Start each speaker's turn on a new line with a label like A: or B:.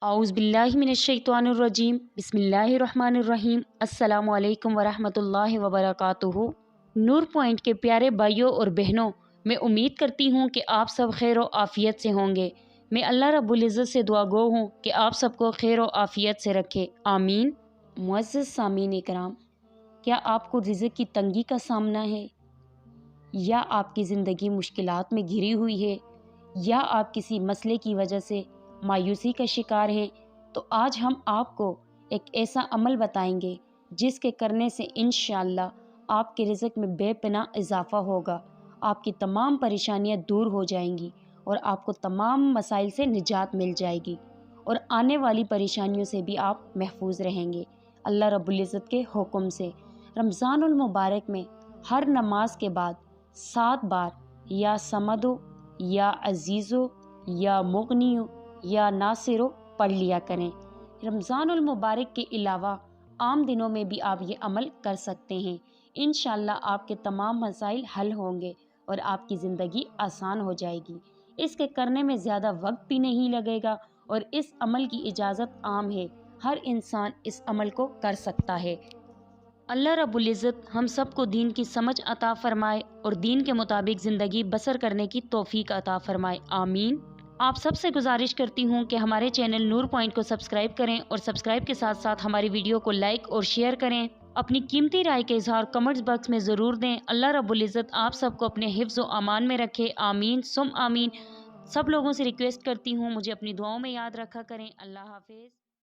A: اعوذ باللہ من الشیطان الرجیم، بسم اللہ الرحمن الرحیم۔ السلام علیکم ورحمۃ اللہ وبرکاتہ۔ نور پوائنٹ کے پیارے بھائیوں اور بہنوں، میں امید کرتی ہوں کہ آپ سب خیر و عافیت سے ہوں گے۔ میں اللہ رب العزت سے دعا گو ہوں کہ آپ سب کو خیر و عافیت سے رکھے، آمین۔ معزز سامعین اکرام، کیا آپ کو رزق کی تنگی کا سامنا ہے، یا آپ کی زندگی مشکلات میں گھری ہوئی ہے، یا آپ کسی مسئلے کی وجہ سے مایوسی کا شکار ہیں؟ تو آج ہم آپ کو ایک ایسا عمل بتائیں گے جس کے کرنے سے انشاءاللہ آپ کے رزق میں بے پناہ اضافہ ہوگا، آپ کی تمام پریشانیاں دور ہو جائیں گی اور آپ کو تمام مسائل سے نجات مل جائے گی، اور آنے والی پریشانیوں سے بھی آپ محفوظ رہیں گے اللہ رب العزت کے حکم سے۔ رمضان المبارک میں ہر نماز کے بعد 7 بار یا سمدو یا عزیزو یا مغنیو یا ناصرو پڑھ لیا کریں۔ رمضان المبارک کے علاوہ عام دنوں میں بھی آپ یہ عمل کر سکتے ہیں۔ انشاءاللہ آپ کے تمام مسائل حل ہوں گے اور آپ کی زندگی آسان ہو جائے گی۔ اس کے کرنے میں زیادہ وقت بھی نہیں لگے گا، اور اس عمل کی اجازت عام ہے، ہر انسان اس عمل کو کر سکتا ہے۔ اللہ رب العزت ہم سب کو دین کی سمجھ عطا فرمائے اور دین کے مطابق زندگی بسر کرنے کی توفیق عطا فرمائے، آمین۔ آپ سب سے گزارش کرتی ہوں کہ ہمارے چینل نور پوائنٹ کو سبسکرائب کریں، اور سبسکرائب کے ساتھ ساتھ ہماری ویڈیو کو لائک اور شیئر کریں۔ اپنی قیمتی رائے کا اظہار کمنٹس باکس میں ضرور دیں۔ اللہ رب العزت آپ سب کو اپنے حفظ و امان میں رکھے، آمین ثم آمین۔ سب لوگوں سے ریکویسٹ کرتی ہوں مجھے اپنی دعاؤں میں یاد رکھا کریں۔ اللہ حافظ۔